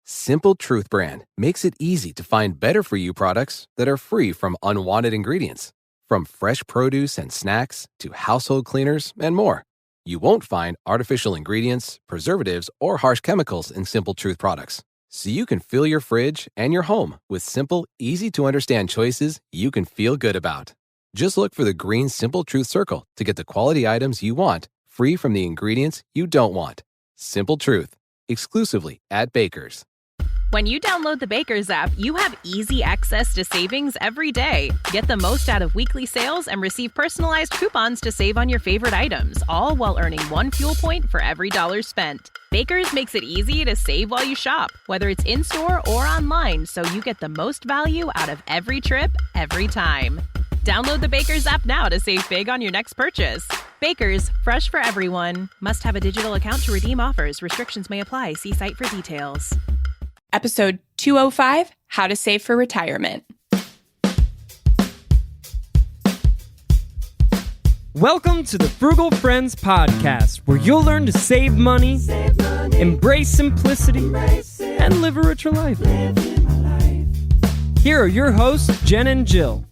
Simple Truth brand makes it easy to find better-for-you products that are free from unwanted ingredients. From fresh produce and snacks to household cleaners and more. You won't find artificial ingredients, preservatives, or harsh chemicals in Simple Truth products. So you can fill your fridge and your home with simple, easy-to-understand choices you can feel good about. Just look for the green Simple Truth circle to get the quality items you want, free from the ingredients you don't want. Simple Truth, exclusively at Baker's. When you download the Baker's app, you have easy access to savings every day. Get the most out of weekly sales and receive personalized coupons to save on your favorite items, all while earning 1 fuel point for every $1 spent. Baker's makes it easy to save while you shop, whether it's in-store or online, so you get the most value out of every trip, every time. Download the Baker's app now to save big on your next purchase. Baker's, fresh for everyone. Must have a digital account to redeem offers. Restrictions may apply. See site for details. Episode 205, How to Save for Retirement. Welcome to the Frugal Friends podcast, where you'll learn to save money, embrace simplicity, and live a richer life. Here are your hosts, Jen and Jill.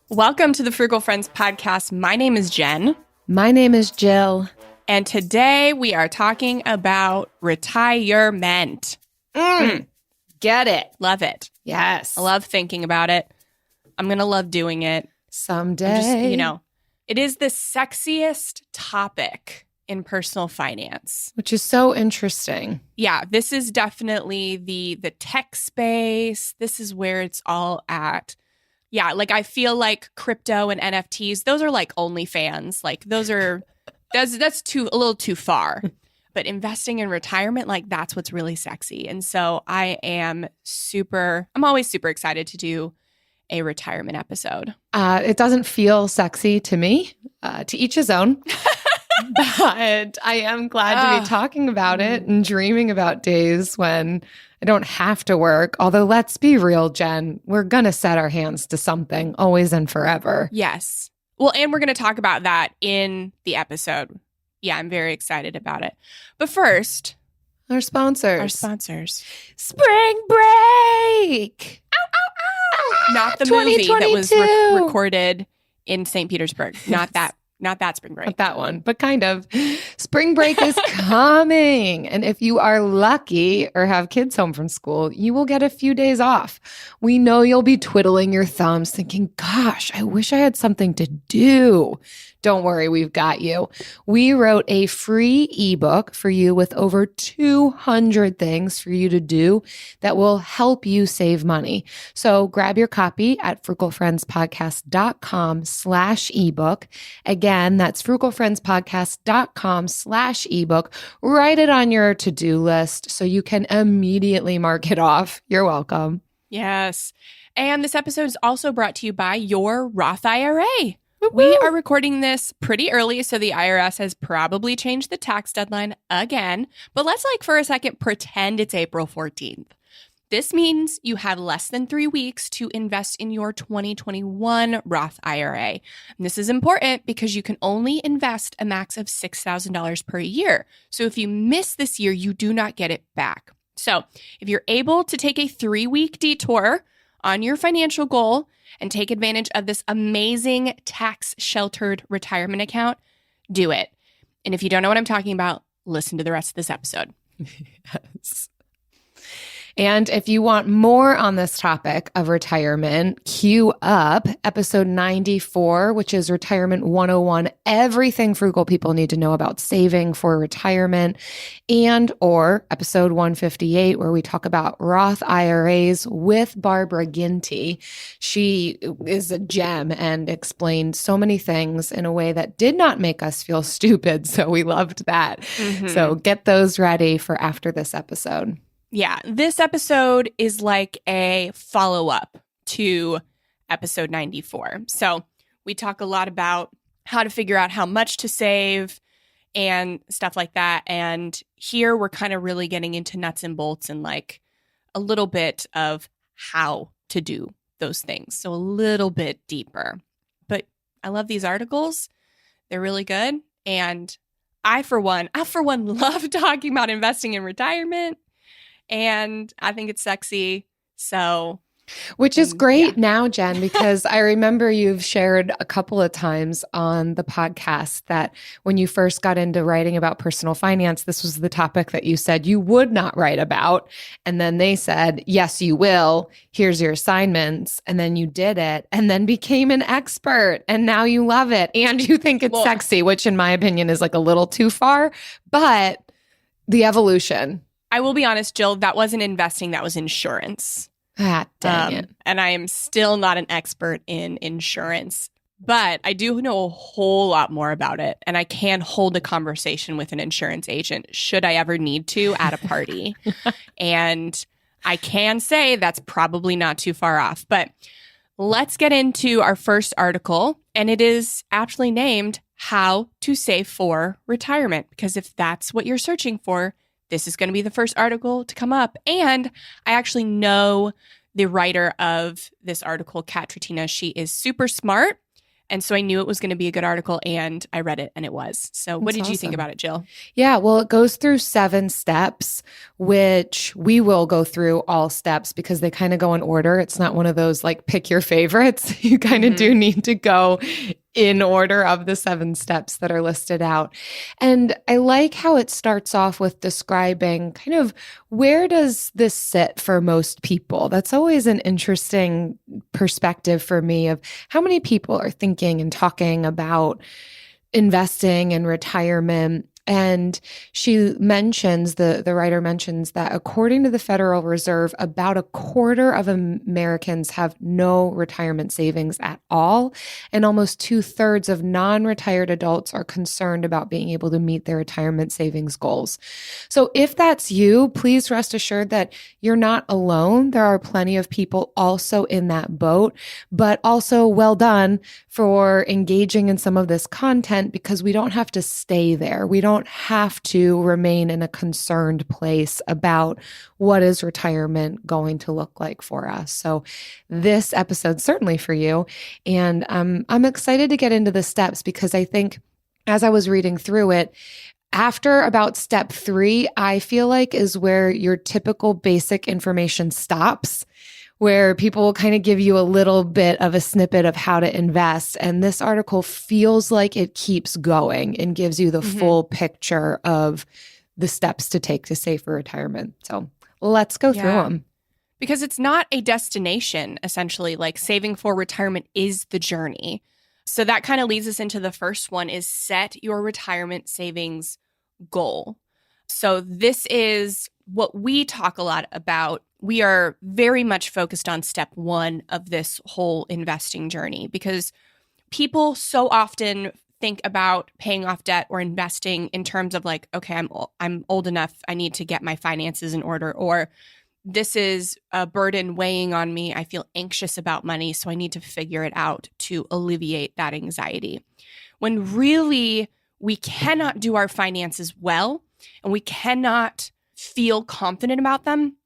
Welcome to the Frugal Friends podcast. My name is Jen. My name is Jill. And today we are talking about retirement. Get it. Love it. Yes. I love thinking about it. I'm going to love doing it. Someday. It is the sexiest topic in personal finance. Which is so interesting. Yeah, this is definitely the tech space. This is where it's all at. Yeah, like I feel like crypto and NFTs, those are like OnlyFans. Like those are... That's a little too far. But investing in retirement, like that's what's really sexy. And so I'm always super excited to do a retirement episode. It doesn't feel sexy to me, to each his own. But I am glad to be talking about it and dreaming about days when I don't have to work. Although let's be real, Jen, we're going to set our hands to something always and forever. Yes. Well, and we're going to talk about that in the episode. Yeah, I'm very excited about it. But first, Our sponsors. Spring break. Not the movie that was recorded in St. Petersburg. Not that spring break. Not that one, but kind of. Spring break is coming. And if you are lucky or have kids home from school, you will get a few days off. We know you'll be twiddling your thumbs thinking, gosh, I wish I had something to do. Don't worry, we've got you. We wrote a free ebook for you with over 200 things for you to do that will help you save money. So grab your copy at frugalfriendspodcast.com/ebook. Again, that's frugalfriendspodcast.com/ebook. Write it on your to-do list so you can immediately mark it off. You're welcome. Yes. And this episode is also brought to you by your Roth IRA. We are recording this pretty early, so the IRS has probably changed the tax deadline again. But let's for a second pretend it's April 14th. This means you have less than 3 weeks to invest in your 2021 Roth IRA. And this is important because you can only invest a max of $6,000 per year. So if you miss this year, you do not get it back. So if you're able to take a 3-week detour on your financial goal and take advantage of this amazing tax-sheltered retirement account, do it. And if you don't know what I'm talking about, listen to the rest of this episode. Yes. And if you want more on this topic of retirement, queue up episode 94, which is Retirement 101, everything frugal people need to know about saving for retirement, and or episode 158, where we talk about Roth IRAs with Barbara Ginty. She is a gem and explained so many things in a way that did not make us feel stupid. So we loved that. Mm-hmm. So get those ready for after this episode. Yeah, this episode is like a follow-up to episode 94. So we talk a lot about how to figure out how much to save and stuff like that. And here we're kind of really getting into nuts and bolts and like a little bit of how to do those things. So a little bit deeper. But I love these articles. They're really good. And I for one love talking about investing in retirement, and I think it's sexy. So, which is great now, Jen, because I remember you've shared a couple of times on the podcast that when you first got into writing about personal finance, this was the topic that you said you would not write about. And then they said, yes, you will. Here's your assignments. And then you did it and then became an expert. And now you love it. And you think it's sexy, which in my opinion is like a little too far, but the evolution. I will be honest, Jill, that wasn't investing. That was insurance. Ah, dang it. And I am still not an expert in insurance, but I do know a whole lot more about it. And I can hold a conversation with an insurance agent should I ever need to at a party. And I can say that's probably not too far off. But let's get into our first article. And it is aptly named How to Save for Retirement. Because if that's what you're searching for, this is going to be the first article to come up. And I actually know the writer of this article, Kat Tratina. She is super smart. And so I knew it was going to be a good article, and I read it, and it was. So what did you think about it, Jill? Yeah, well, it goes through 7 steps, which we will go through all steps because they kind of go in order. It's not one of those like pick your favorites. You kind of do need to go in order of the 7 steps that are listed out. And I like how it starts off with describing kind of where does this sit for most people? That's always an interesting perspective for me of how many people are thinking and talking about investing and retirement. And she mentions, the writer mentions that according to the Federal Reserve, about a quarter of Americans have no retirement savings at all. And almost 2/3 of non-retired adults are concerned about being able to meet their retirement savings goals. So if that's you, please rest assured that you're not alone. There are plenty of people also in that boat, but also well done for engaging in some of this content because we don't have to stay there. We don't have to remain in a concerned place about what is retirement going to look like for us. So this episode's certainly for you. And I'm excited to get into the steps because I think as I was reading through it, after about step 3, I feel like is where your typical basic information stops, where people will kind of give you a little bit of a snippet of how to invest. And this article feels like it keeps going and gives you the full picture of the steps to take to save for retirement. So let's go through them. Because it's not a destination, essentially, like saving for retirement is the journey. So that kind of leads us into the first one is set your retirement savings goal. So this is what we talk a lot about. We are very much focused on step 1 of this whole investing journey because people so often think about paying off debt or investing in terms of like, okay, I'm old enough, I need to get my finances in order, or this is a burden weighing on me. I feel anxious about money, so I need to figure it out to alleviate that anxiety. When really we cannot do our finances well and we cannot feel confident about them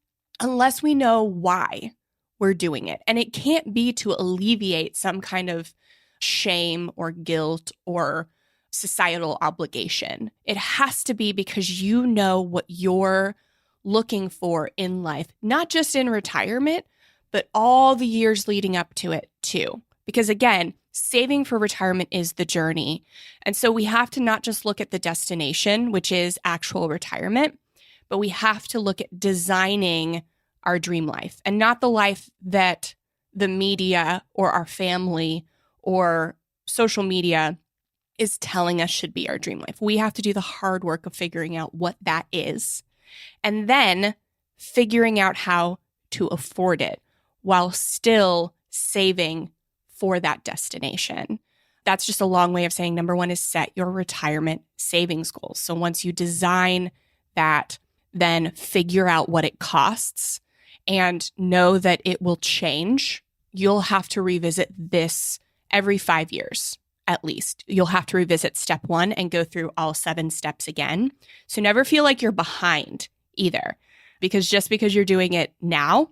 unless we know why we're doing it. And it can't be to alleviate some kind of shame or guilt or societal obligation. It has to be because you know what you're looking for in life, not just in retirement, but all the years leading up to it too. Because again, saving for retirement is the journey. And so we have to not just look at the destination, which is actual retirement, but we have to look at designing our dream life and not the life that the media or our family or social media is telling us should be our dream life. We have to do the hard work of figuring out what that is and then figuring out how to afford it while still saving for that destination. That's just a long way of saying number 1 is set your retirement savings goals. So once you design that, then figure out what it costs and know that it will change. You'll have to revisit this every 5 years, at least. You'll have to revisit step 1 and go through all 7 steps again. So never feel like you're behind either, because just because you're doing it now,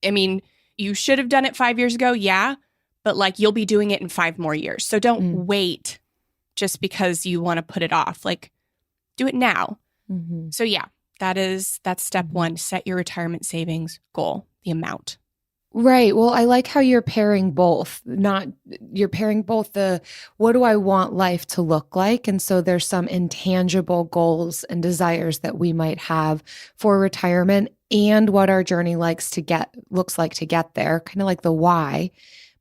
I mean, you should have done it 5 years ago, yeah, but like you'll be doing it in 5 more years. So don't wait just because you want to put it off. Like do it now. Mm-hmm. So yeah, that's step one. Set your retirement savings goal, the amount. Right. Well, I like how you're pairing both. You're pairing both the what do I want life to look like? And so there's some intangible goals and desires that we might have for retirement and what our journey looks like to get there, kind of like the why,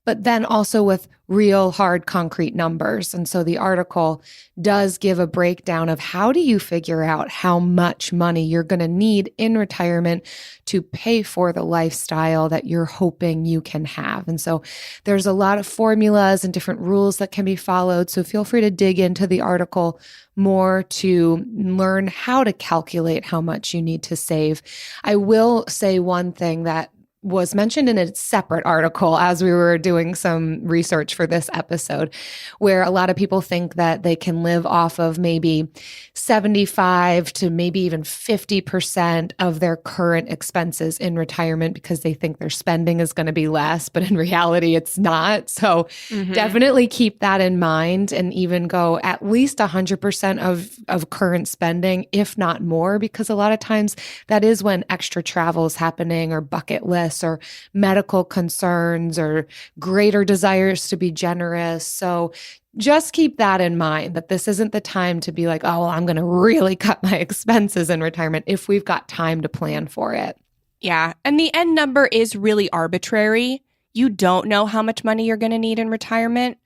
but then also with real hard concrete numbers. And so the article does give a breakdown of how do you figure out how much money you're going to need in retirement to pay for the lifestyle that you're hoping you can have. And so there's a lot of formulas and different rules that can be followed. So feel free to dig into the article more to learn how to calculate how much you need to save. I will say one thing that was mentioned in a separate article as we were doing some research for this episode, where a lot of people think that they can live off of maybe 75 to maybe even 50% of their current expenses in retirement because they think their spending is going to be less, but in reality, it's not. So definitely keep that in mind and even go at least 100% of current spending, if not more, because a lot of times that is when extra travel is happening or bucket lists or medical concerns or greater desires to be generous. So just keep that in mind, that this isn't the time to be like, oh, well, I'm going to really cut my expenses in retirement if we've got time to plan for it. Yeah. And the end number is really arbitrary. You don't know how much money you're going to need in retirement.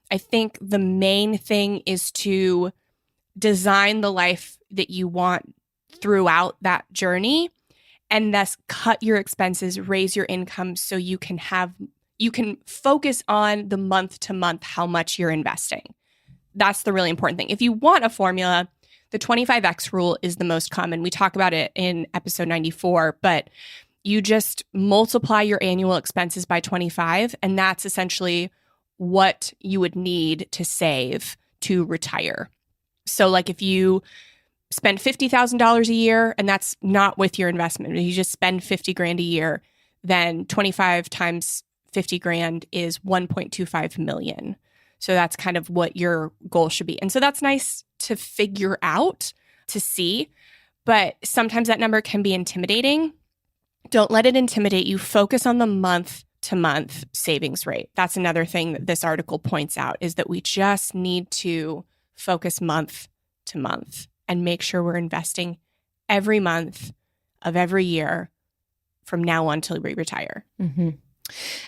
I think the main thing is to design the life that you want throughout that journey, and thus cut your expenses, raise your income so you can focus on the month to month how much you're investing. That's the really important thing. If you want a formula, the 25X rule is the most common. We talk about it in episode 94, but you just multiply your annual expenses by 25, and that's essentially what you would need to save to retire. So like if you spend $50,000 a year, and that's not with your investment, you just spend 50 grand a year, then 25 times 50 grand is 1.25 million. So that's kind of what your goal should be. And so that's nice to figure out, to see, but sometimes that number can be intimidating. Don't let it intimidate you. Focus on the month to month savings rate. That's another thing that this article points out, is that we just need to focus month to month and make sure we're investing every month of every year from now on till we retire. Mm-hmm.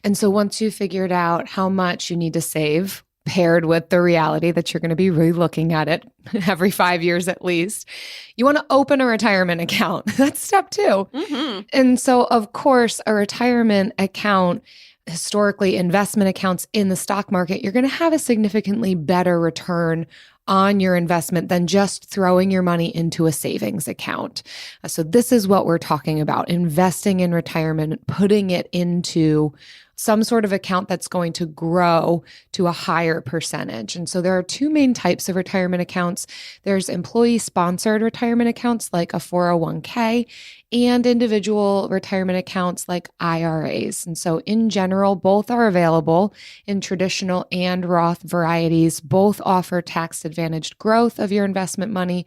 And so once you've figured out how much you need to save, paired with the reality that you're going to be re-looking at it every 5 years at least, you want to open a retirement account. That's step 2. Mm-hmm. And so, of course, a retirement account, historically investment accounts in the stock market, you're going to have a significantly better return on your investment than just throwing your money into a savings account. So this is what we're talking about: investing in retirement, putting it into some sort of account that's going to grow to a higher percentage. And so there are 2 main types of retirement accounts. There's employee-sponsored retirement accounts like a 401k, and individual retirement accounts like IRAs. And so in general, both are available in traditional and Roth varieties. Both offer tax-advantaged growth of your investment money,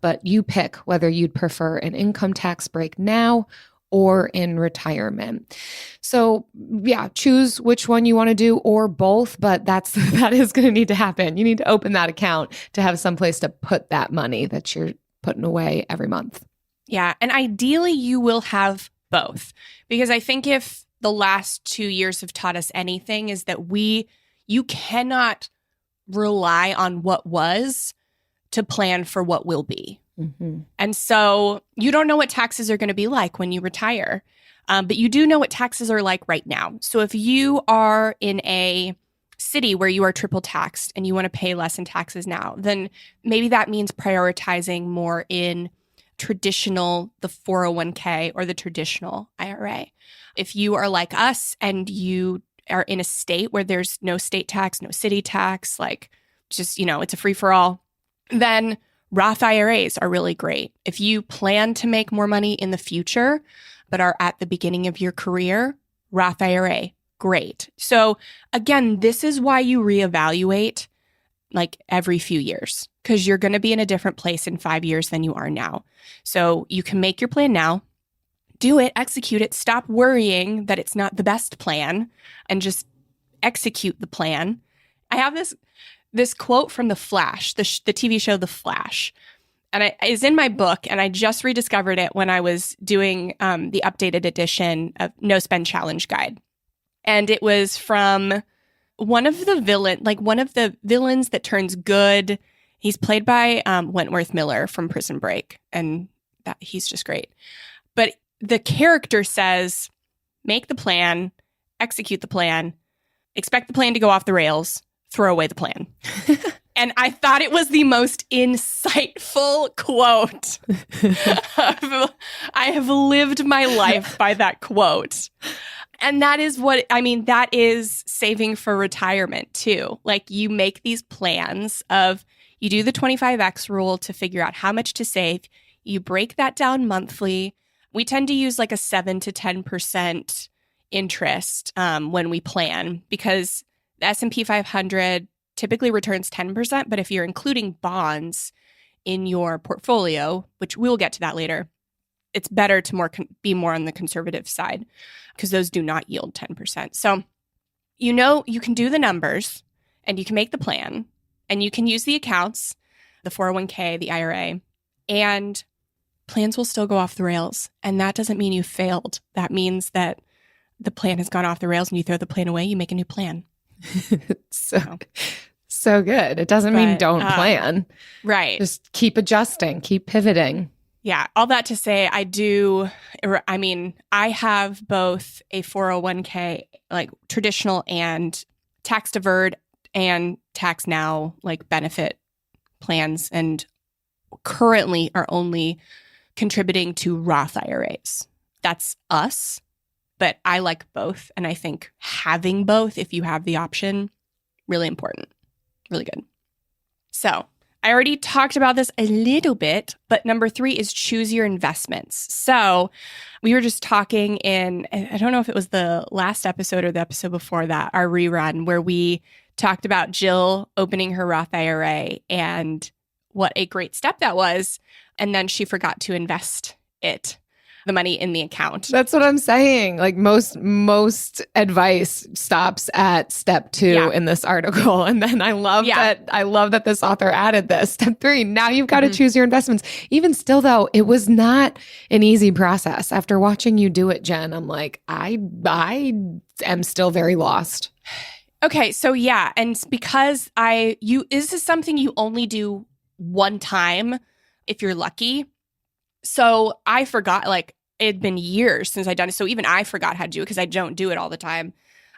but you pick whether you'd prefer an income tax break now or in retirement. So yeah, choose which one you want to do, or both, but that is going to need to happen. You need to open that account to have some place to put that money that you're putting away every month. Yeah. And ideally you will have both, because I think if the last 2 years have taught us anything, is that you cannot rely on what was to plan for what will be. Mm-hmm. And so you don't know what taxes are going to be like when you retire, but you do know what taxes are like right now. So if you are in a city where you are triple taxed and you want to pay less in taxes now, then maybe that means prioritizing more in the 401k or the traditional IRA. If you are like us and you are in a state where there's no state tax, no city tax, like just, it's a free for all, then Roth IRAs are really great. If you plan to make more money in the future, but are at the beginning of your career, Roth IRA, great. So again, this is why you reevaluate like every few years, because you're going to be in a different place in 5 years than you are now. So you can make your plan now, do it, execute it, stop worrying that it's not the best plan, and just execute the plan. I have this quote from The Flash, the TV show The Flash. And it is in my book, and I just rediscovered it when I was doing the updated edition of No Spend Challenge Guide. And it was from one of the villains that turns good. He's played by Wentworth Miller from Prison Break, and he's just great. But the character says, make the plan, execute the plan, expect the plan to go off the rails, throw away the plan. And I thought it was the most insightful quote. I have lived my life by that quote. And that is that is saving for retirement too. Like, you make these plans you do the 25X rule to figure out how much to save. You break that down monthly. We tend to use like a 7 to 10% interest when we plan, because the S&P 500 typically returns 10%, but if you're including bonds in your portfolio, which we'll get to that later, it's better to be more on the conservative side, because those do not yield 10%. So, you can do the numbers, and you can make the plan, and you can use the accounts, the 401k, the IRA, and plans will still go off the rails. And that doesn't mean you failed. That means that the plan has gone off the rails and you throw the plan away, you make a new plan. So good. It doesn't mean don't plan. Right. Just keep adjusting, keep pivoting. Yeah. All that to say, I have both a 401k, like traditional and tax deferred and tax now, like benefit plans, and currently are only contributing to Roth IRAs. That's us. But I like both. And I think having both, if you have the option, really important. Really good. So I already talked about this a little bit, but number 3 is choose your investments. So we were just talking I don't know if it was the last episode or the episode before that, our rerun, where we talked about Jill opening her Roth IRA and what a great step that was. And then she forgot to invest the money in the account. That's what I'm saying. Like most advice stops at step 2 in this article. And then I love that this author added this. Step 3, now you've got to choose your investments. Even still though, it was not an easy process. After watching you do it, Jen, I'm like, I am still very lost. Okay, so yeah, and because this is something you only do one time if you're lucky. So I forgot, like, it had been years since I'd done it. So even I forgot how to do it because I don't do it all the time.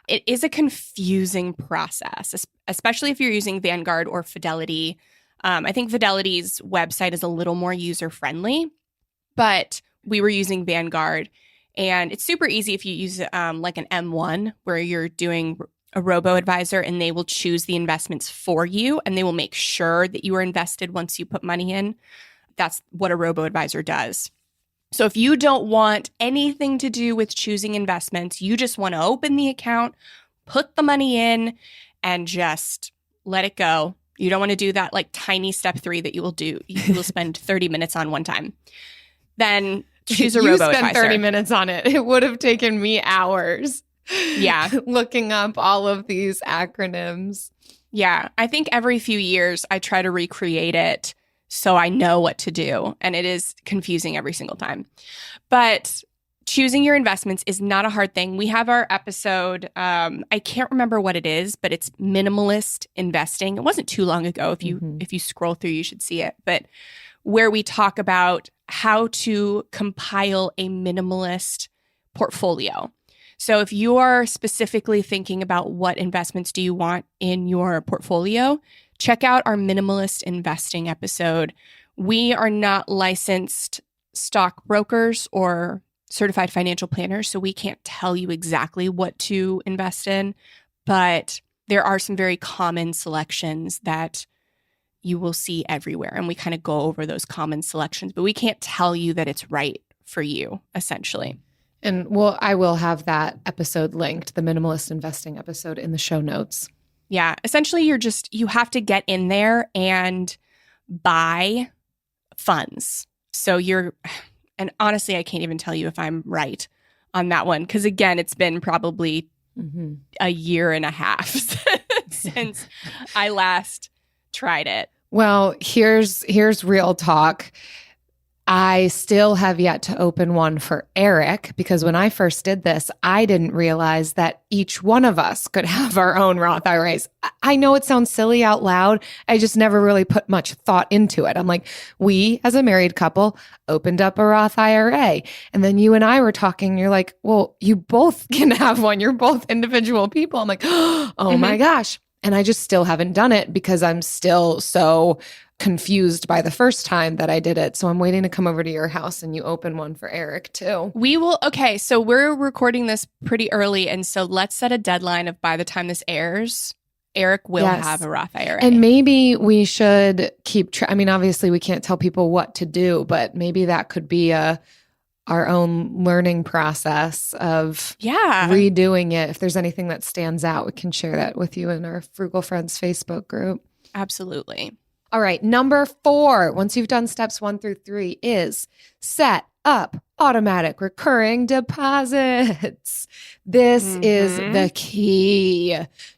It is a confusing process, especially if you're using Vanguard or Fidelity. I think Fidelity's website is a little more user-friendly, but we were using Vanguard. And it's super easy if you use like an M1, where you're doing a robo-advisor, and they will choose the investments for you, and they will make sure that you are invested once you put money in. That's what a robo-advisor does. So if you don't want anything to do with choosing investments, you just want to open the account, put the money in, and just let it go. You don't want to do that like tiny step 3 that you will spend 30 minutes on one time. Then choose a robo-advisor. You spent 30 minutes on it. It would have taken me hours. Yeah. Looking up all of these acronyms. Yeah. I think every few years I try to recreate it so I know what to do. And it is confusing every single time. But choosing your investments is not a hard thing. We have our episode, I can't remember what it is, but it's minimalist investing. It wasn't too long ago. If you scroll through, you should see it. But where we talk about how to compile a minimalist portfolio. So if you are specifically thinking about what investments do you want in your portfolio, check out our minimalist investing episode. We are not licensed stockbrokers or certified financial planners, so we can't tell you exactly what to invest in, but there are some very common selections that you will see everywhere, and we kind of go over those common selections, but we can't tell you that it's right for you, essentially. And I will have that episode linked, the minimalist investing episode, in the show notes. Yeah. Essentially, you have to get in there and buy funds. So and honestly, I can't even tell you if I'm right on that one. Because again, it's been probably a year and a half since I last tried it. Well, here's real talk. I still have yet to open one for Eric because when I first did this, I didn't realize that each one of us could have our own Roth IRAs. I know it sounds silly out loud. I just never really put much thought into it. I'm like, we as a married couple opened up a Roth IRA. And then you and I were talking, you're like, well, you both can have one. You're both individual people. I'm like, oh my gosh. And I just still haven't done it because I'm still so confused by the first time that I did it. So I'm waiting to come over to your house and you open one for Eric too. We will. Okay. So we're recording this pretty early. And so let's set a deadline of by the time this airs, Eric will have a Roth IRA. And maybe we should keep I mean, obviously we can't tell people what to do, but maybe that could be our own learning process of redoing it. If there's anything that stands out, we can share that with you in our Frugal Friends Facebook group. Absolutely. All right. Number 4, once you've done steps 1 through 3, is set up automatic recurring deposits. This is the key.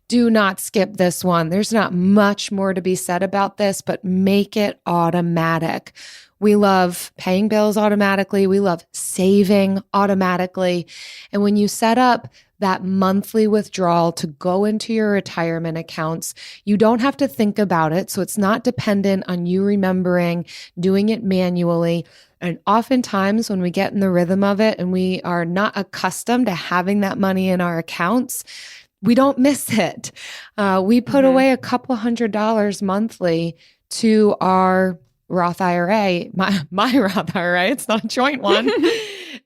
Do not skip this one. There's not much more to be said about this, but make it automatic. We love paying bills automatically. We love saving automatically. And when you set up that monthly withdrawal to go into your retirement accounts, you don't have to think about it. So it's not dependent on you remembering doing it manually. And oftentimes when we get in the rhythm of it and we are not accustomed to having that money in our accounts, we don't miss it. We put away a couple $100 monthly to our Roth IRA, my Roth IRA. It's not a joint one.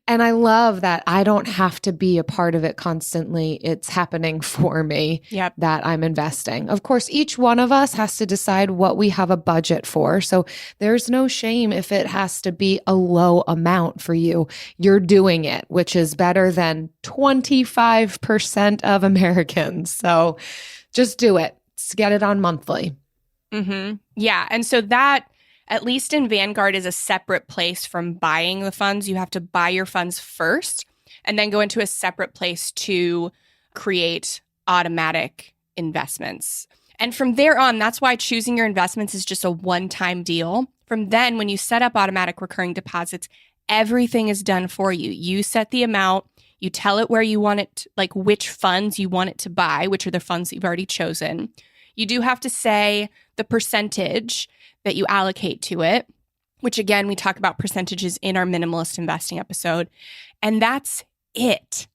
And I love that I don't have to be a part of it constantly. It's happening for me that I'm investing. Of course, each one of us has to decide what we have a budget for. So there's no shame if it has to be a low amount for you. You're doing it, which is better than 25% of Americans. So just do it. Just get it on monthly. Yeah. And so that, at least in Vanguard, is a separate place from buying the funds. You have to buy your funds first and then go into a separate place to create automatic investments. And from there on, that's why choosing your investments is just a one-time deal. From then, when you set up automatic recurring deposits, everything is done for you. You set the amount, you tell it where you want it, like which funds you want it to buy, which are the funds that you've already chosen. You do have to say the percentage that you allocate to it, which again, we talk about percentages in our minimalist investing episode. And that's it.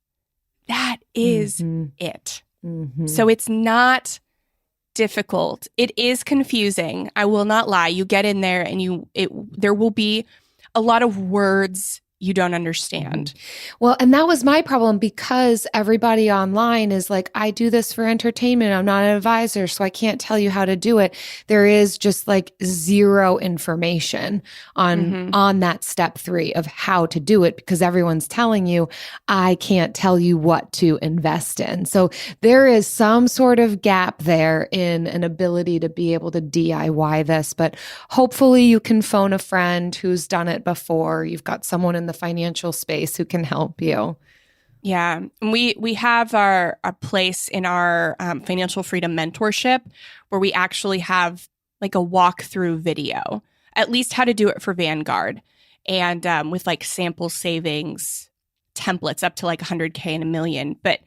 That is it. So it's not difficult. It is confusing. I will not lie. You get in there and there will be a lot of words you don't understand. Well, and that was my problem because everybody online is like, I do this for entertainment. I'm not an advisor, so I can't tell you how to do it. There is just like zero information on that step 3 of how to do it because everyone's telling you, I can't tell you what to invest in. So there is some sort of gap there in an ability to be able to DIY this, but hopefully you can phone a friend who's done it before. You've got someone in the financial space who can help you. Yeah. We have a place in our financial freedom mentorship where we actually have like a walkthrough video, at least how to do it for Vanguard, and with like sample savings templates up to like 100K and $1 million. But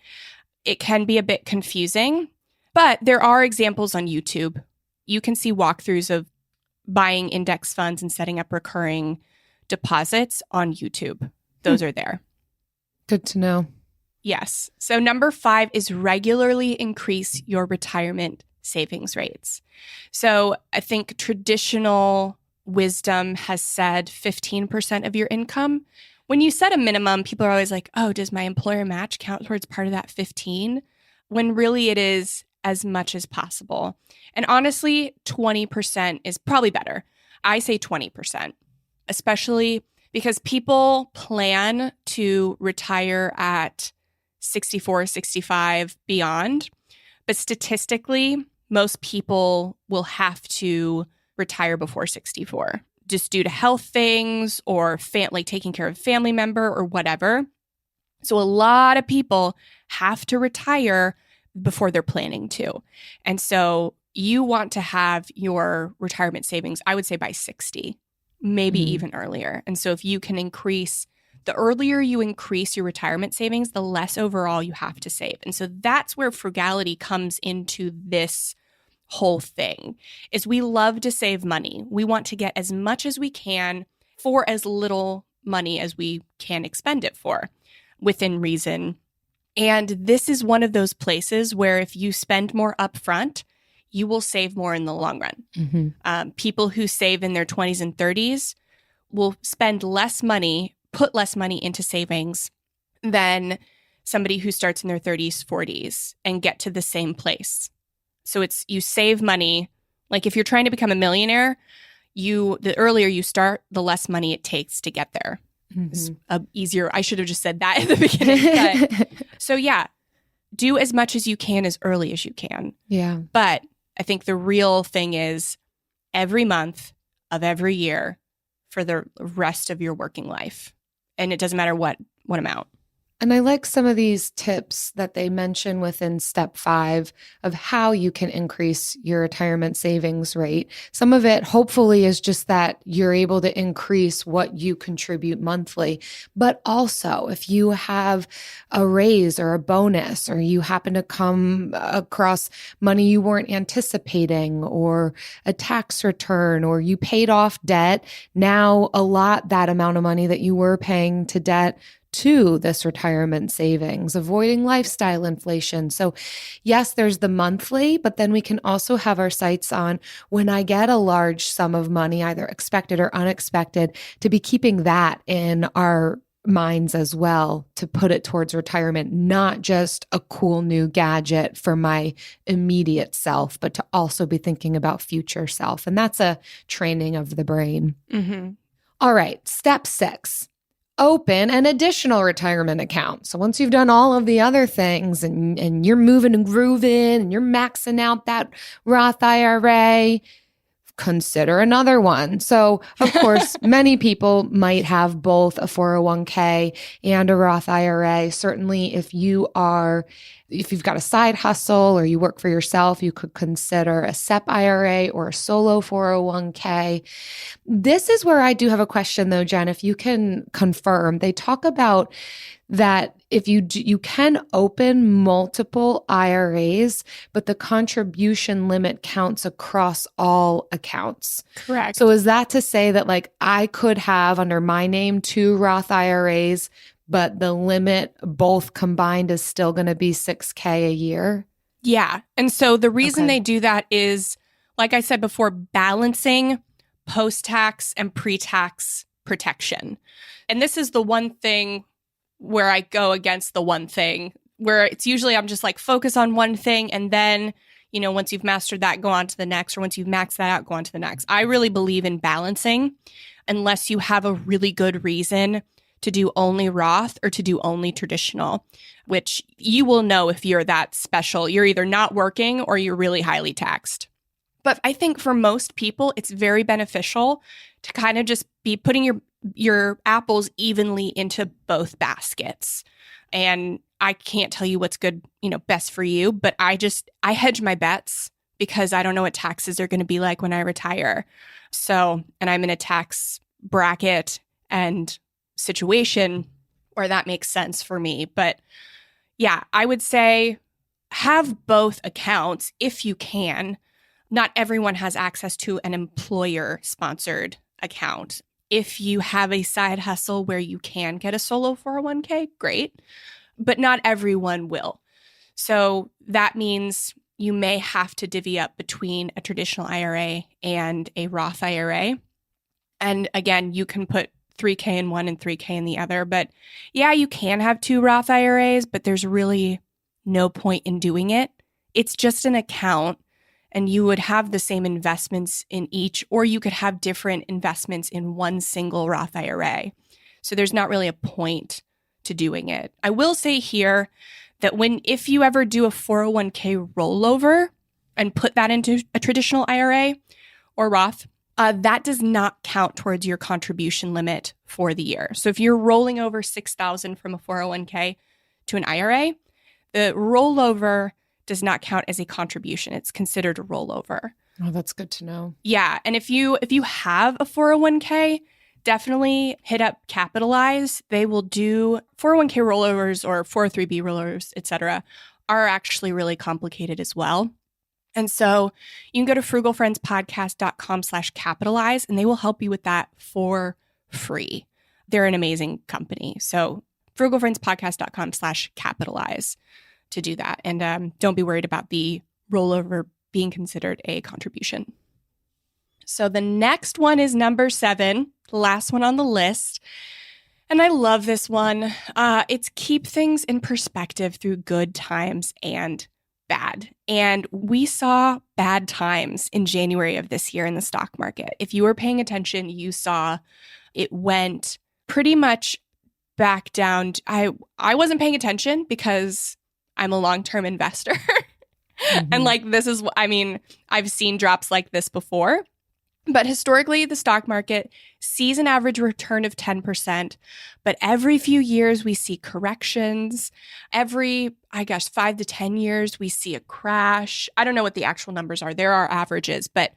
it can be a bit confusing, but there are examples on YouTube. You can see walkthroughs of buying index funds and setting up recurring deposits on YouTube. Those are there. Good to know. Yes. So number 5 is regularly increase your retirement savings rates. So I think traditional wisdom has said 15% of your income. When you set a minimum, people are always like, oh, does my employer match count towards part of that 15? When really it is as much as possible. And honestly, 20% is probably better. I say 20%. Especially because people plan to retire at 64, 65, beyond. But statistically, most people will have to retire before 64, just due to health things or like taking care of a family member or whatever. So a lot of people have to retire before they're planning to. And so you want to have your retirement savings, I would say by 60, maybe even earlier. And so if you can the earlier you increase your retirement savings, the less overall you have to save. And so that's where frugality comes into this whole thing, is we love to save money. We want to get as much as we can for as little money as we can expend it for, within reason. And this is one of those places where if you spend more upfront, you will save more in the long run. People who save in their 20s and 30s will spend less money, put less money into savings than somebody who starts in their 30s, 40s and get to the same place. So you save money. Like if you're trying to become a millionaire, the earlier you start, the less money it takes to get there. It's easier. I should have just said that in the beginning. But, so yeah, do as much as you can as early as you can. Yeah. But I think the real thing is every month of every year for the rest of your working life. And it doesn't matter what amount. And I like some of these tips that they mention within step 5 of how you can increase your retirement savings rate. Some of it hopefully is just that you're able to increase what you contribute monthly. But also if you have a raise or a bonus, or you happen to come across money you weren't anticipating, or a tax return, or you paid off debt, now allot that amount of money that you were paying to debt to this retirement savings, avoiding lifestyle inflation. So yes, there's the monthly, but then we can also have our sights on when I get a large sum of money, either expected or unexpected, to be keeping that in our minds as well, to put it towards retirement, not just a cool new gadget for my immediate self, but to also be thinking about future self. And that's a training of the brain. All right, step 6. Open an additional retirement account. So once you've done all of the other things and you're moving and grooving and you're maxing out that Roth IRA, consider another one. So of course, many people might have both a 401k and a Roth IRA. Certainly if you've got a side hustle or you work for yourself, you could consider a SEP IRA or a solo 401k. This is where I do have a question though, Jen, if you can confirm. They talk about that if you can open multiple IRAs, but the contribution limit counts across all accounts. Correct. So is that to say that like I could have under my name 2 Roth IRAs, but the limit both combined is still going to be $6,000 a year? Yeah. And so the reason they do that is, like I said before, balancing post-tax and pre-tax protection. And this is the one thing where I go against the one thing, where it's usually I'm just like focus on one thing, and then, once you've mastered that, go on to the next, or once you've maxed that out, go on to the next. I really believe in balancing, unless you have a really good reason to do only Roth or to do only traditional, which you will know if you're that special. You're either not working or you're really highly taxed. But I think for most people, it's very beneficial to kind of just be putting your apples evenly into both baskets. And I can't tell you what's good, best for you, but I hedge my bets because I don't know what taxes are going to be like when I retire. So, and I'm in a tax bracket and situation where that makes sense for me. But yeah, I would say have both accounts if you can. Not everyone has access to an employer-sponsored account. If you have a side hustle where you can get a solo 401k, great, but not everyone will. So that means you may have to divvy up between a traditional IRA and a Roth IRA. And again, you can put $3,000 in one and $3,000 in the other. But yeah, you can have 2 Roth IRAs, but there's really no point in doing it. It's just an account. And you would have the same investments in each, or you could have different investments in one single Roth IRA. So there's not really a point to doing it. I will say here that if you ever do a 401k rollover and put that into a traditional IRA or Roth, that does not count towards your contribution limit for the year. So if you're rolling over $6,000 from a 401k to an IRA, the rollover does not count as a contribution. It's considered a rollover. Oh, that's good to know. Yeah. And if you have a 401k, definitely hit up Capitalize. They will do 401k rollovers or 403b rollovers, etc. are actually really complicated as well. And so you can go to frugalfriendspodcast.com/capitalize and they will help you with that for free. They're an amazing company. So frugalfriendspodcast.com/capitalize to do that. And don't be worried about the rollover being considered a contribution. So the next one is number 7, the last one on the list. And I love this one. It's keep things in perspective through good times and bad. And we saw bad times in January of this year in the stock market. If you were paying attention, you saw it went pretty much back down. I wasn't paying attention because I'm a long-term investor. And I've seen drops like this before. But historically, the stock market sees an average return of 10%. But every few years, we see corrections. Every, 5 to 10 years, we see a crash. I don't know what the actual numbers are. There are averages, but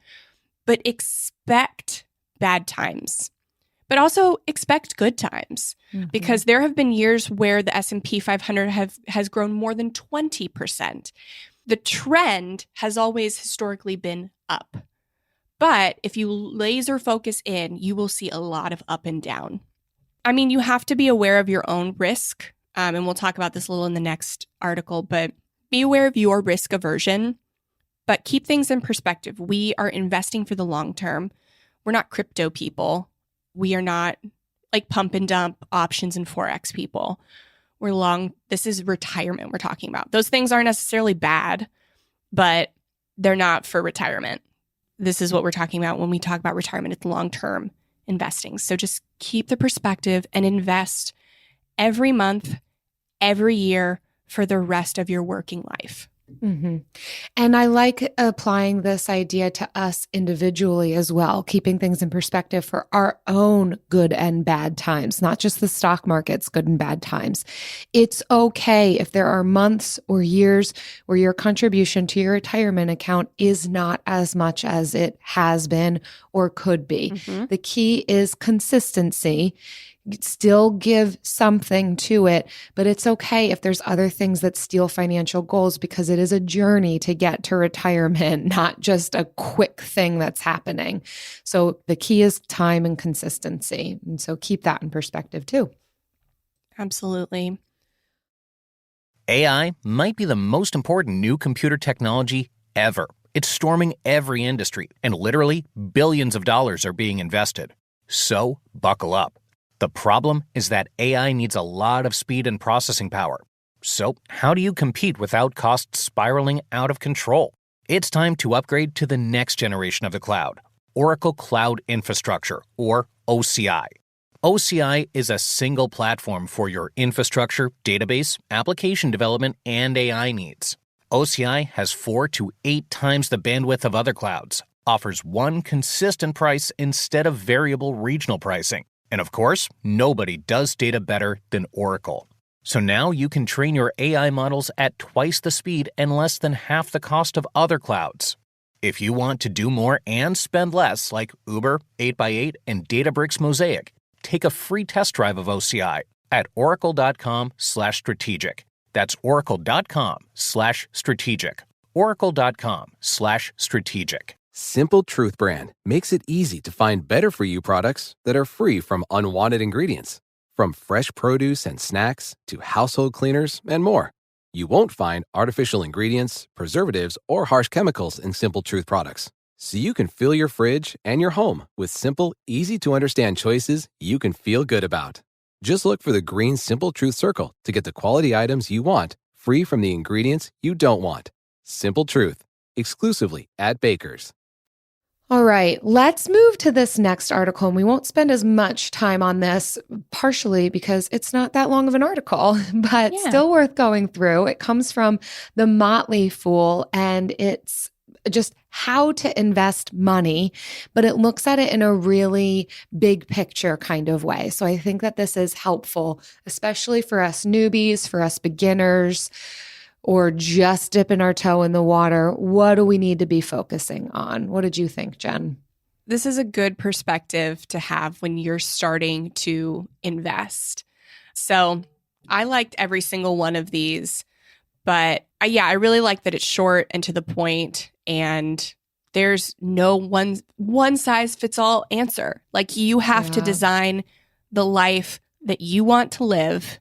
expect bad times. But also expect good times, because there have been years where the S&P 500 has grown more than 20%. The trend has always historically been up. But if you laser focus in, you will see a lot of up and down. I mean, you have to be aware of your own risk. And we'll talk about this a little in the next article, but be aware of your risk aversion. But keep things in perspective. We are investing for the long term. We're not crypto people. We are not like pump and dump options and Forex people. We're long. This is retirement we're talking about. Those things aren't necessarily bad, but they're not for retirement. This is what we're talking about when we talk about retirement. It's long-term investing. So just keep the perspective and invest every month, every year for the rest of your working life. Mm-hmm. And I like applying this idea to us individually as well, keeping things in perspective for our own good and bad times, not just the stock market's good and bad times. It's okay if there are months or years where your contribution to your retirement account is not as much as it has been or could be. Mm-hmm. The key is consistency. Still give something to it, but it's okay if there's other things that steal financial goals, because it is a journey to get to retirement, not just a quick thing that's happening. So the key is time and consistency. And so keep that in perspective too. Absolutely. AI might be the most important new computer technology ever. It's storming every industry, and literally billions of dollars are being invested. So buckle up. The problem is that AI needs a lot of speed and processing power. So how do you compete without costs spiraling out of control? It's time to upgrade to the next generation of the cloud, Oracle Cloud Infrastructure, or OCI. OCI is a single platform for your infrastructure, database, application development, and AI needs. OCI has 4 to 8 times the bandwidth of other clouds, offers one consistent price instead of variable regional pricing. And of course, nobody does data better than Oracle. So now you can train your AI models at twice the speed and less than half the cost of other clouds. If you want to do more and spend less, like Uber, 8x8, and Databricks Mosaic, take a free test drive of OCI at oracle.com/strategic. That's oracle.com/strategic. oracle.com/strategic. Simple Truth brand makes it easy to find better for you products that are free from unwanted ingredients. From fresh produce and snacks to household cleaners and more. You won't find artificial ingredients, preservatives, or harsh chemicals in Simple Truth products. So you can fill your fridge and your home with simple, easy-to-understand choices you can feel good about. Just look for the green Simple Truth circle to get the quality items you want, free from the ingredients you don't want. Simple Truth, exclusively at Baker's. All right, let's move to this next article. And we won't spend as much time on this, partially because it's not that long of an article, but still worth going through. It comes from The Motley Fool, and it's just how to invest money, but it looks at it in a really big picture kind of way. So I think that this is helpful, especially for us newbies, for us beginners, or just dipping our toe in the water. What do we need to be focusing on? What did you think, Jen? This is a good perspective to have when you're starting to invest. So I liked every single one of these, but I really like that it's short and to the point, and there's no one size fits all answer. Like, you have to design the life that you want to live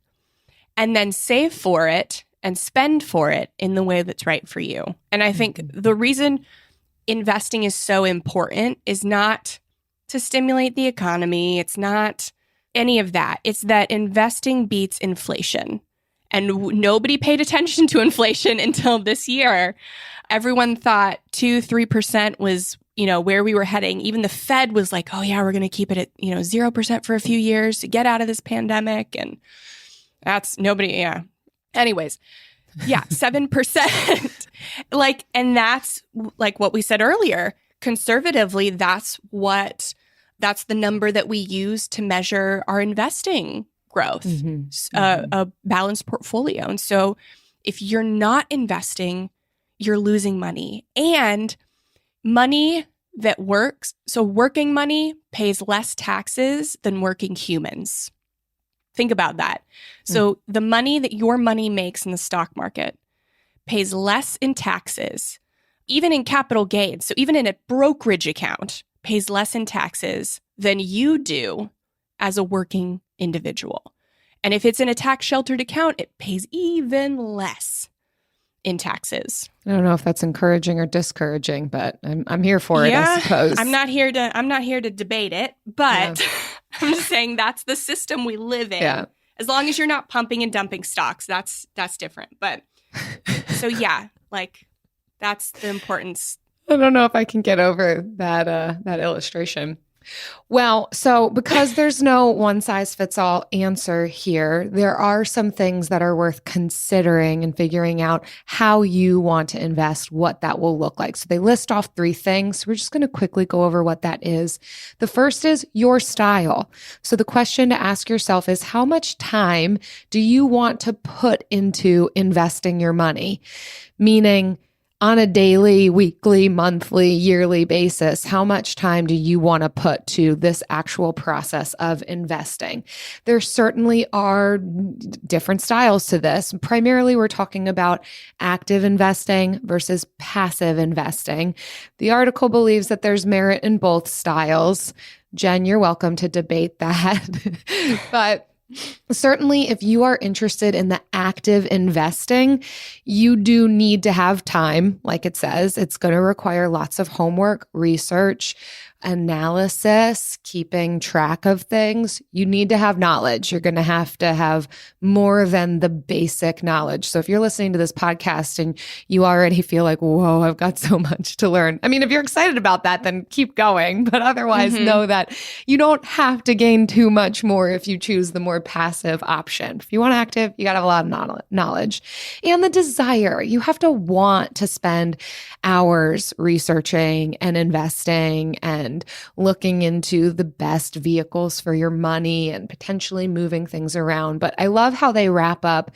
and then save for it and spend for it in the way that's right for you. And I think the reason investing is so important is not to stimulate the economy. It's not any of that. It's that investing beats inflation. And nobody paid attention to inflation until this year. Everyone thought 2-3% was, where we were heading. Even the Fed was like, oh yeah, we're going to keep it at, 0% for a few years to get out of this pandemic. And that's Anyways, 7%. And that's like what we said earlier. Conservatively, that's the number that we use to measure our investing growth, a balanced portfolio. And so if you're not investing, you're losing money. And money that works, so working money pays less taxes than working humans. Think about that. So the money that your money makes in the stock market pays less in taxes, even in capital gains. So even in a brokerage account, pays less in taxes than you do as a working individual. And if it's in a tax-sheltered account, it pays even less in taxes. I don't know if that's encouraging or discouraging, but I'm here for it, I suppose. I'm not here to debate it, but I'm just saying that's the system we live in. Yeah. As long as you're not pumping and dumping stocks, that's different. But so that's the importance. I don't know if I can get over that illustration. Well, so because there's no one size fits all answer here, there are some things that are worth considering and figuring out how you want to invest, what that will look like. So they list off 3 things. We're just going to quickly go over what that is. The first is your style. So the question to ask yourself is, how much time do you want to put into investing your money? Meaning, on a daily, weekly, monthly, yearly basis, how much time do you want to put to this actual process of investing? There certainly are different styles to this. Primarily, we're talking about active investing versus passive investing. The article believes that there's merit in both styles. Jen, you're welcome to debate that. But certainly, if you are interested in the active investing, you do need to have time. Like it says, it's going to require lots of homework, research, analysis, keeping track of things. You need to have knowledge. You're going to have more than the basic knowledge. So if you're listening to this podcast and you already feel like, whoa, I've got so much to learn. I mean, if you're excited about that, then keep going. But otherwise, know that you don't have to gain too much more if you choose the more passive option. If you want active, you got to have a lot of knowledge and the desire. You have to want to spend hours researching and investing and looking into the best vehicles for your money and potentially moving things around. But I love how they wrap up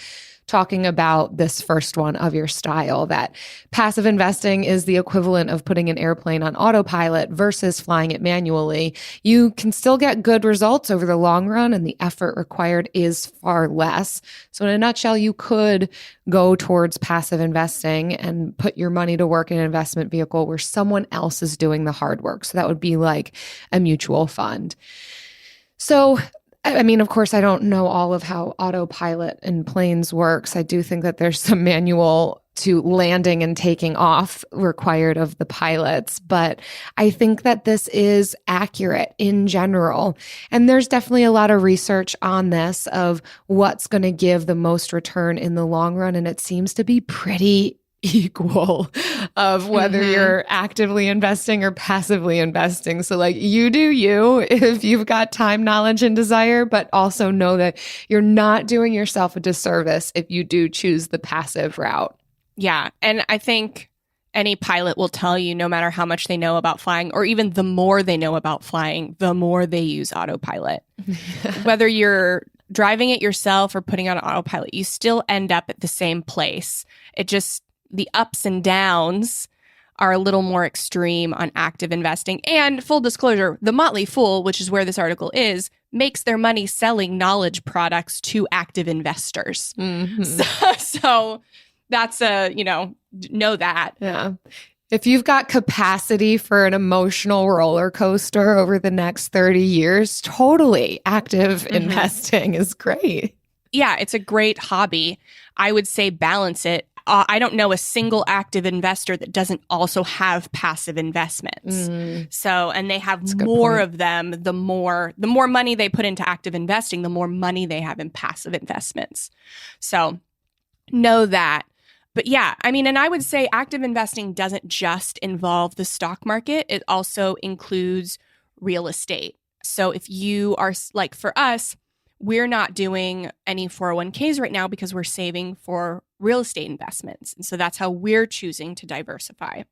talking about this first one of your style, that passive investing is the equivalent of putting an airplane on autopilot versus flying it manually. You can still get good results over the long run, and the effort required is far less. So in a nutshell, you could go towards passive investing and put your money to work in an investment vehicle where someone else is doing the hard work. So that would be like a mutual fund. So I mean, of course, I don't know all of how autopilot in planes works. I do think that there's some manual to landing and taking off required of the pilots, but I think that this is accurate in general. And there's definitely a lot of research on this of what's going to give the most return in the long run. And it seems to be pretty equal of whether you're actively investing or passively investing. So like you do you if you've got time, knowledge, and desire, but also know that you're not doing yourself a disservice if you do choose the passive route. Yeah. And I think any pilot will tell you, no matter how much they know about flying, or even the more they know about flying, the more they use autopilot. Whether you're driving it yourself or putting on autopilot, you still end up at the same place. It just, the ups and downs are a little more extreme on active investing. And full disclosure, the Motley Fool, which is where this article is, makes their money selling knowledge products to active investors. So that's know that. Yeah. If you've got capacity for an emotional roller coaster over the next 30 years, totally active investing is great. Yeah, it's a great hobby. I would say balance it. I don't know a single active investor that doesn't also have passive investments. So, and they have more of them, the more money they put into active investing, the more money they have in passive investments. So know that. But yeah, I mean, and I would say active investing doesn't just involve the stock market. It also includes real estate. So if you are like, for us, we're not doing any 401ks right now because we're saving for real estate investments. And so that's how we're choosing to diversify.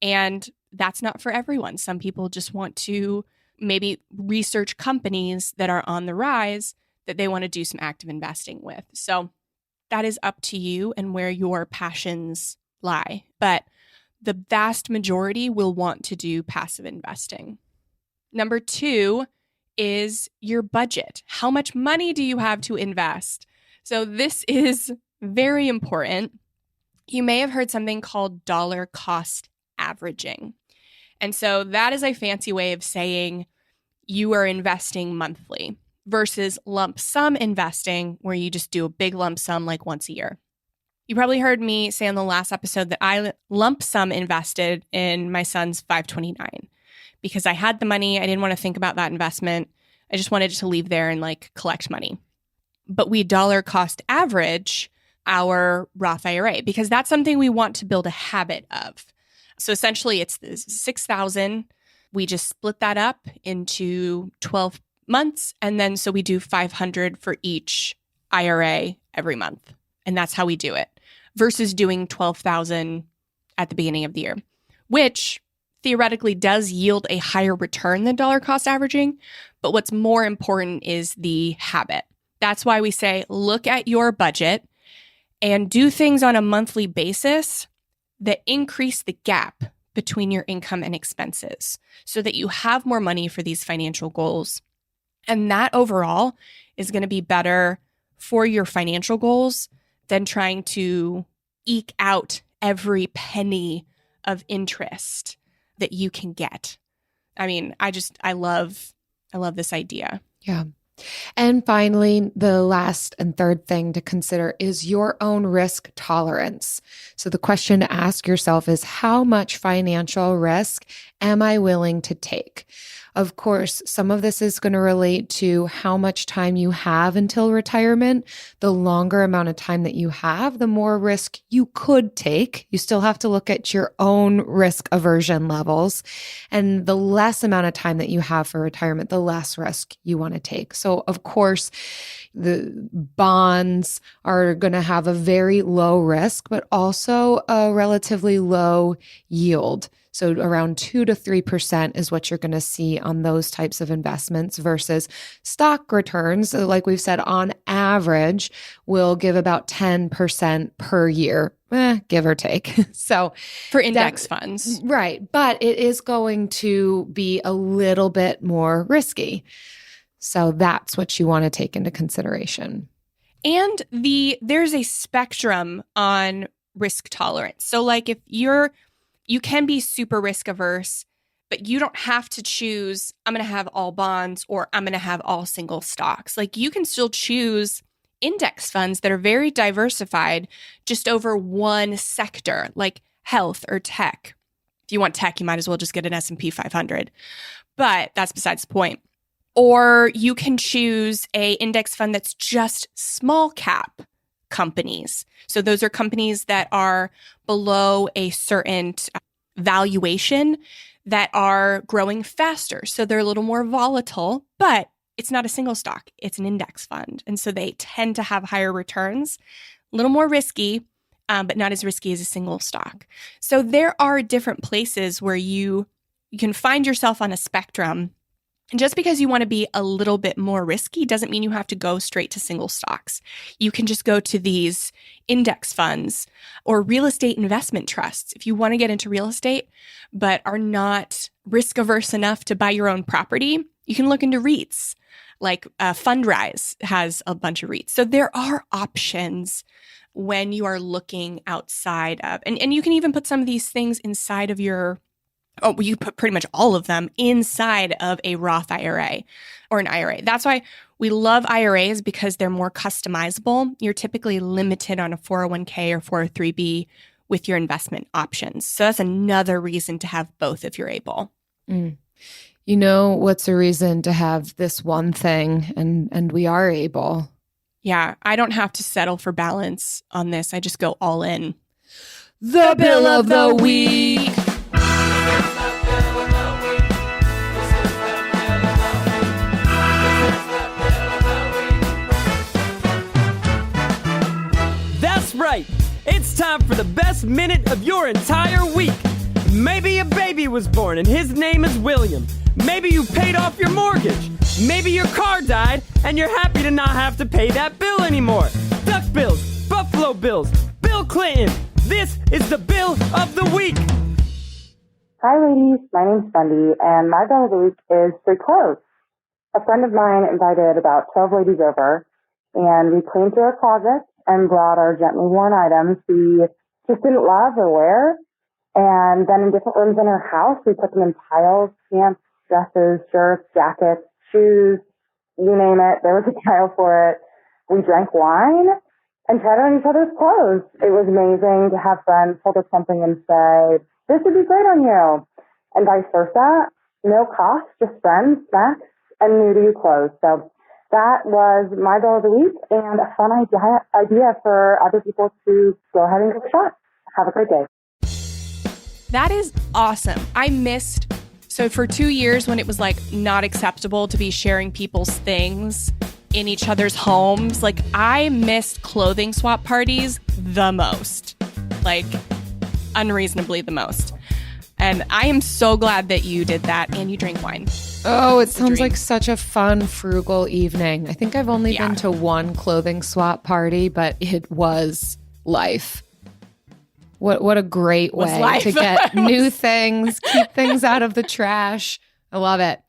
And that's not for everyone. Some people just want to maybe research companies that are on the rise that they want to do some active investing with. So that is up to you and where your passions lie. But the vast majority will want to do passive investing. Number 2 is your budget. How much money do you have to invest? So this is very important. You may have heard something called dollar cost averaging. And so that is a fancy way of saying you are investing monthly versus lump sum investing, where you just do a big lump sum like once a year. You probably heard me say on the last episode that I lump sum invested in my son's 529 because I had the money. I didn't want to think about that investment. I just wanted to leave there and like collect money. But we dollar cost average our Roth IRA because that's something we want to build a habit of. So essentially it's $6,000. We just split that up into 12 months. And then so we do $500 for each IRA every month. And that's how we do it versus doing $12,000 at the beginning of the year, which theoretically does yield a higher return than dollar cost averaging. But what's more important is the habit. That's why we say, look at your budget and do things on a monthly basis that increase the gap between your income and expenses so that you have more money for these financial goals. And that overall is going to be better for your financial goals than trying to eke out every penny of interest that you can get. I mean, I love this idea. Yeah. And finally, the last and third thing to consider is your own risk tolerance. So the question to ask yourself is, how much financial risk am I willing to take? Of course, some of this is going to relate to how much time you have until retirement. The longer amount of time that you have, the more risk you could take. You still have to look at your own risk aversion levels. And the less amount of time that you have for retirement, the less risk you want to take. So, of course, the bonds are going to have a very low risk, but also a relatively low yield. So around 2 to 3% is what you're going to see on those types of investments versus stock returns. So like we've said, on average, will give about 10% per year, give or take. So for index funds. Right. But it is going to be a little bit more risky. So that's what you want to take into consideration. And there's a spectrum on risk tolerance. So like if you can be super risk averse, but you don't have to choose, I'm going to have all bonds or I'm going to have all single stocks. Like you can still choose index funds that are very diversified just over one sector, like health or tech. If you want tech, you might as well just get an S&P 500. But that's besides the point. Or you can choose a index fund that's just small cap, companies. So those are companies that are below a certain valuation that are growing faster. So they're a little more volatile, but it's not a single stock. It's an index fund. And so they tend to have higher returns, a little more risky, but not as risky as a single stock. So there are different places where you can find yourself on a spectrum. And just because you want to be a little bit more risky doesn't mean you have to go straight to single stocks. You can just go to these index funds or real estate investment trusts. If you want to get into real estate, but are not risk averse enough to buy your own property, you can look into REITs. Like Fundrise has a bunch of REITs. So there are options when you are looking outside of, and you can even put some of these things inside of your, you put pretty much all of them inside of a Roth IRA or an IRA. That's why we love IRAs, because they're more customizable. You're typically limited on a 401k or 403b with your investment options. So that's another reason to have both if you're able. You know, what's a reason to have this one thing and we are able? Yeah, I don't have to settle for balance on this. I just go all in. The Bill of the Week. That's right. It's time for the best minute of your entire week. Maybe a baby was born and his name is William. Maybe you paid off your mortgage. Maybe your car died and you're happy to not have to pay that bill anymore. Duck bills, Buffalo Bills, Bill Clinton. This is the Bill of the Week. Hi ladies, my name's Bundy, and my bill of the week is free clothes. A friend of mine invited about 12 ladies over, and we cleaned through our closet and brought our gently worn items we just didn't love or wear. And then in different rooms in our house, we put them in piles, pants, dresses, shirts, jackets, shoes, you name it. There was a pile for it. We drank wine and tried on each other's clothes. It was amazing to have friends hold up something and say, this would be great on you. And vice versa. No cost, just friends, snacks, and new to you clothes. So that was my bill of the week and a fun idea for other people to go ahead and give a shot. Have a great day. That is awesome. So for 2 years when it was like not acceptable to be sharing people's things in each other's homes, like I missed clothing swap parties the most, like unreasonably the most. And I am so glad that you did that and you drank wine. Oh, it sounds like such a fun, frugal evening. I think I've only been to one clothing swap party, but it was life. What a great way to get new things, keep things out of the trash. I love it.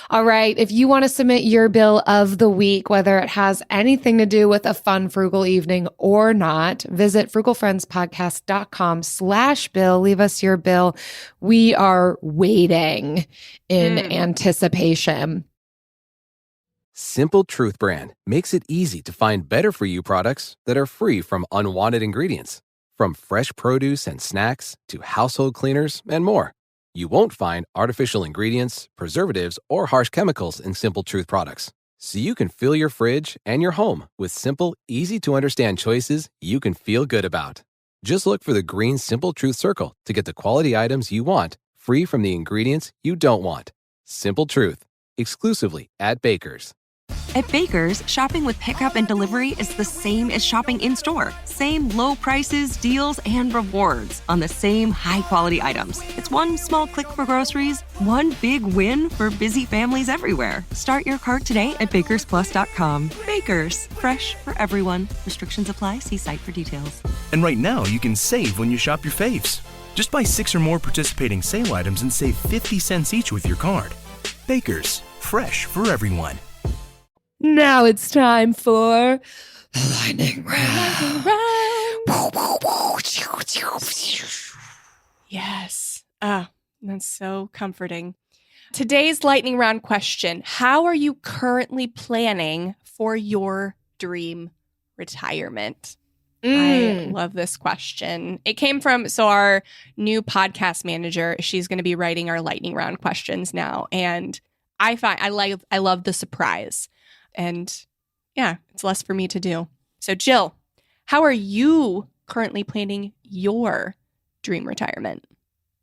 All right. If you want to submit your bill of the week, whether it has anything to do with a fun, frugal evening or not, visit frugalfriendspodcast.com/bill. Leave us your bill. We are waiting in anticipation. Simple Truth brand makes it easy to find better for you products that are free from unwanted ingredients. From fresh produce and snacks to household cleaners and more. You won't find artificial ingredients, preservatives, or harsh chemicals in Simple Truth products. So you can fill your fridge and your home with simple, easy-to-understand choices you can feel good about. Just look for the green Simple Truth circle to get the quality items you want, free from the ingredients you don't want. Simple Truth, exclusively at Baker's. At Baker's, shopping with pickup and delivery is the same as shopping in-store. Same low prices, deals, and rewards on the same high-quality items. It's one small click for groceries, one big win for busy families everywhere. Start your cart today at bakersplus.com. Baker's, fresh for everyone. Restrictions apply. See site for details. And right now, you can save when you shop your faves. Just buy 6 or more participating sale items and save 50 cents each with your card. Baker's, fresh for everyone. Now it's time for the lightning round. Yes. That's so comforting. Today's lightning round question: how are you currently planning for your dream retirement? I love this question. It came from, our new podcast manager, she's going to be writing our lightning round questions now. And I love the surprise. And yeah, it's less for me to do. So Jill, How are you currently planning your dream retirement?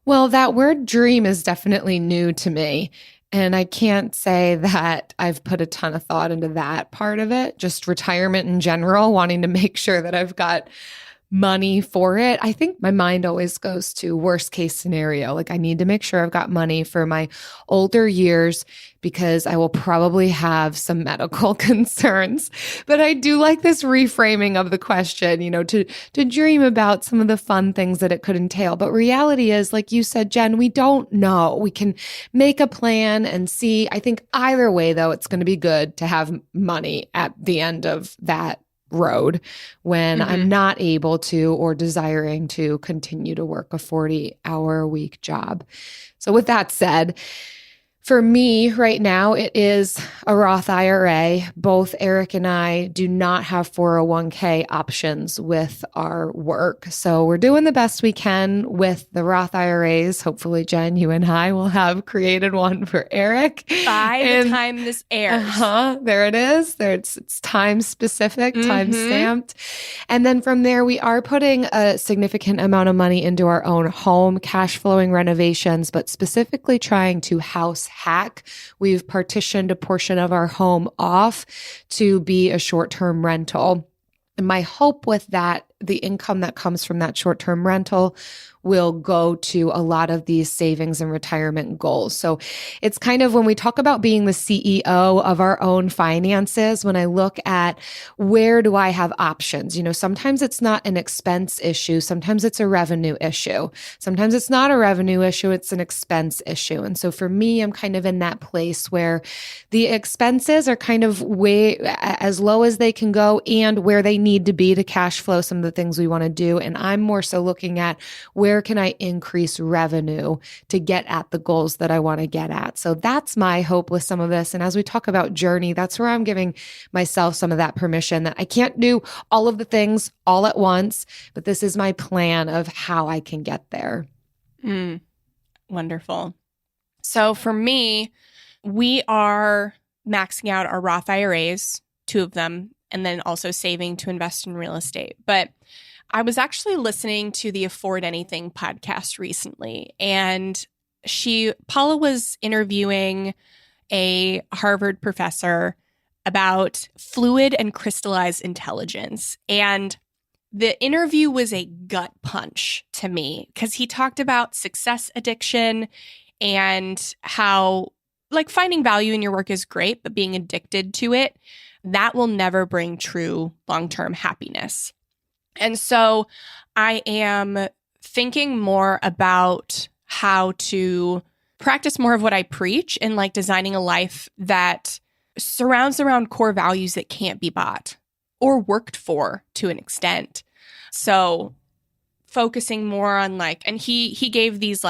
Well, that word dream is definitely new to me. And I can't say that I've put a ton of thought into that part of it, just retirement in general, wanting to make sure that I've got money for it. I think my mind always goes to worst case scenario. Like I need to make sure I've got money for my older years because I will probably have some medical concerns. But I do like this reframing of the question, to dream about some of the fun things that it could entail. But reality is, like you said, Jen, we don't know. We can make a plan and see. I think either way, though, it's going to be good to have money at the end of that road when I'm not able to or desiring to continue to work a 40-hour-a-week job. So with that said, for me right now, it is a Roth IRA. Both Eric and I do not have 401k options with our work. So we're doing the best we can with the Roth IRAs. Hopefully, Jen, you and I will have created one for Eric. By the time this airs. There it is. It's time specific, time stamped. And then from there, we are putting a significant amount of money into our own home, cash flowing renovations, but specifically trying to house hack. We've partitioned a portion of our home off to be a short-term rental. And my hope with that, the income that comes from that short-term rental will go to a lot of these savings and retirement goals. So it's kind of when we talk about being the CEO of our own finances, when I look at where do I have options, sometimes it's not an expense issue. Sometimes it's a revenue issue. Sometimes it's not a revenue issue. It's an expense issue. And so for me, I'm kind of in that place where the expenses are kind of way as low as they can go and where they need to be to cash flow some of the things we want to do. And I'm more so looking at where can I increase revenue to get at the goals that I want to get at? So that's my hope with some of this. And as we talk about journey, that's where I'm giving myself some of that permission that I can't do all of the things all at once, but this is my plan of how I can get there. Wonderful. So for me, we are maxing out our Roth IRAs, 2 of them, and then also saving to invest in real estate. But I was actually listening to the Afford Anything podcast recently, and Paula was interviewing a Harvard professor about fluid and crystallized intelligence. And the interview was a gut punch to me because he talked about success addiction and how finding value in your work is great, but being addicted to it, that will never bring true long-term happiness. And so I am thinking more about how to practice more of what I preach in designing a life that surrounds around core values that can't be bought or worked for to an extent. So focusing more on and he gave these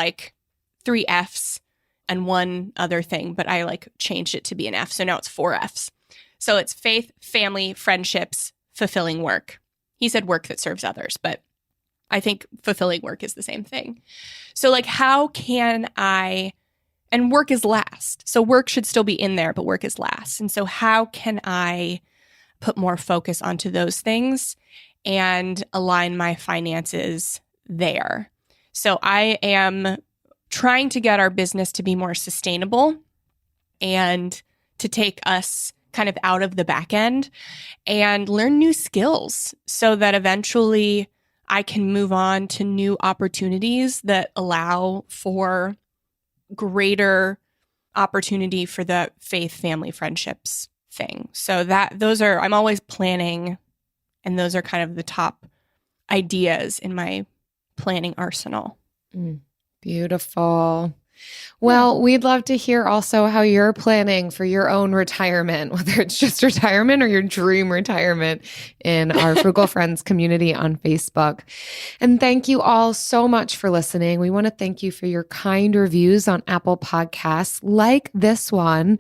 3 F's and one other thing, but I changed it to be an F. So now it's 4 F's. So it's faith, family, friendships, fulfilling work. He said work that serves others, but I think fulfilling work is the same thing. So how can I, and work is last. So work should still be in there, but work is last. And so how can I put more focus onto those things and align my finances there? So I am trying to get our business to be more sustainable and to take us kind of out of the back end and learn new skills so that eventually I can move on to new opportunities that allow for greater opportunity for the faith, family, friendships thing. So I'm always planning, and those are kind of the top ideas in my planning arsenal. Beautiful. Well, we'd love to hear also how you're planning for your own retirement, whether it's just retirement or your dream retirement, in our Frugal Friends community on Facebook. And thank you all so much for listening. We want to thank you for your kind reviews on Apple Podcasts, like this one.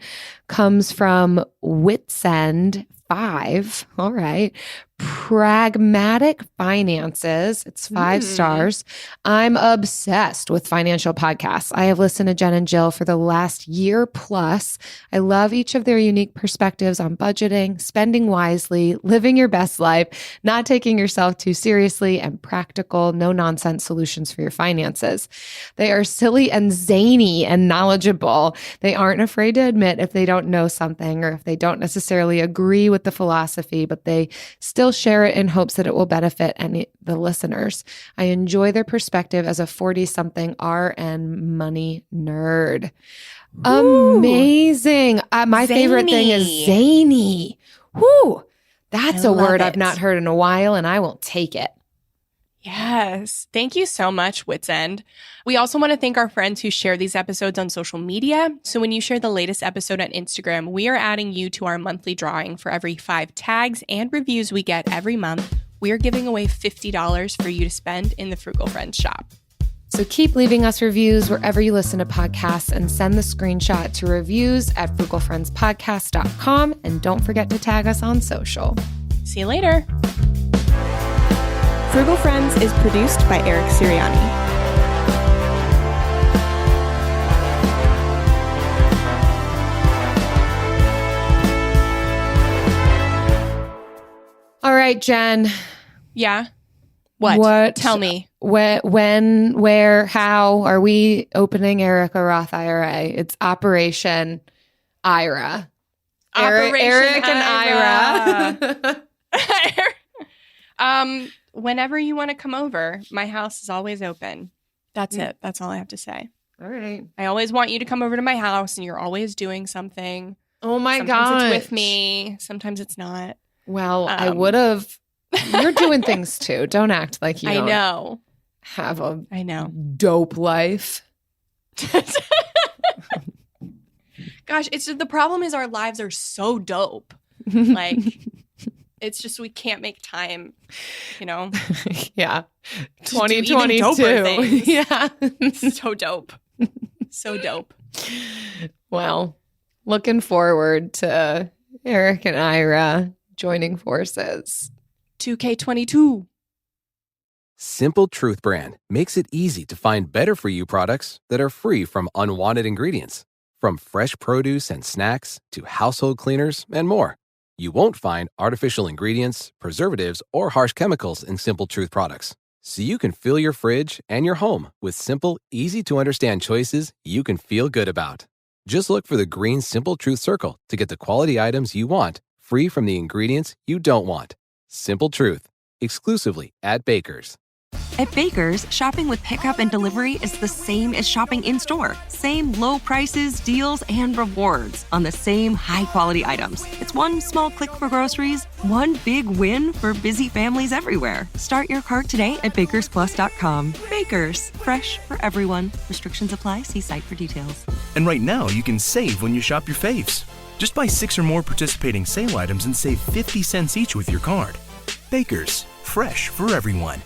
comes from Witsend 5. All right. Pragmatic Finances. It's 5 stars. I'm obsessed with financial podcasts. I have listened to Jen and Jill for the last year plus. I love each of their unique perspectives on budgeting, spending wisely, living your best life, not taking yourself too seriously, and practical, no nonsense solutions for your finances. They are silly and zany and knowledgeable. They aren't afraid to admit if they don't know something or if they don't necessarily agree with the philosophy, but they still share it in hopes that it will benefit the listeners. I enjoy their perspective as a 40-something RN money nerd. Ooh, amazing. My favorite thing is zany. Whoo, that's a word I've not heard in a while, and I will take it. Yes. Thank you so much, Witsend. We also want to thank our friends who share these episodes on social media. So when you share the latest episode on Instagram, we are adding you to our monthly drawing for every 5 tags and reviews we get every month. We are giving away $50 for you to spend in the Frugal Friends shop. So keep leaving us reviews wherever you listen to podcasts and send the screenshot to reviews@frugalfriendspodcast.com. And don't forget to tag us on social. See you later. Frugal Friends is produced by Eric Sirianni. All right, Jen. Yeah? What? Tell me. When, where, how are we opening Eric a Roth IRA? It's Operation IRA. Eric and Ira. Whenever you want to come over, my house is always open. That's it. That's all I have to say. All right. I always want you to come over to my house, and you're always doing something. Oh my God. Sometimes it's with me. Sometimes it's not. Well, I would have. You're doing things too. Don't act like you don't have a dope life. Gosh, the problem is our lives are so dope. Like, it's just we can't make time, Yeah. 2022. Yeah. So dope. So dope. Well, looking forward to Eric and Ira joining forces. 2K22. Simple Truth brand makes it easy to find better for you products that are free from unwanted ingredients. From fresh produce and snacks to household cleaners and more. You won't find artificial ingredients, preservatives, or harsh chemicals in Simple Truth products. So you can fill your fridge and your home with simple, easy-to-understand choices you can feel good about. Just look for the green Simple Truth circle to get the quality items you want, free from the ingredients you don't want. Simple Truth, exclusively at Baker's. At Baker's, shopping with pickup and delivery is the same as shopping in-store. Same low prices, deals, and rewards on the same high-quality items. It's one small click for groceries, one big win for busy families everywhere. Start your cart today at bakersplus.com. Baker's, fresh for everyone. Restrictions apply. See site for details. And right now, you can save when you shop your faves. Just buy 6 or more participating sale items and save 50 cents each with your card. Baker's, fresh for everyone.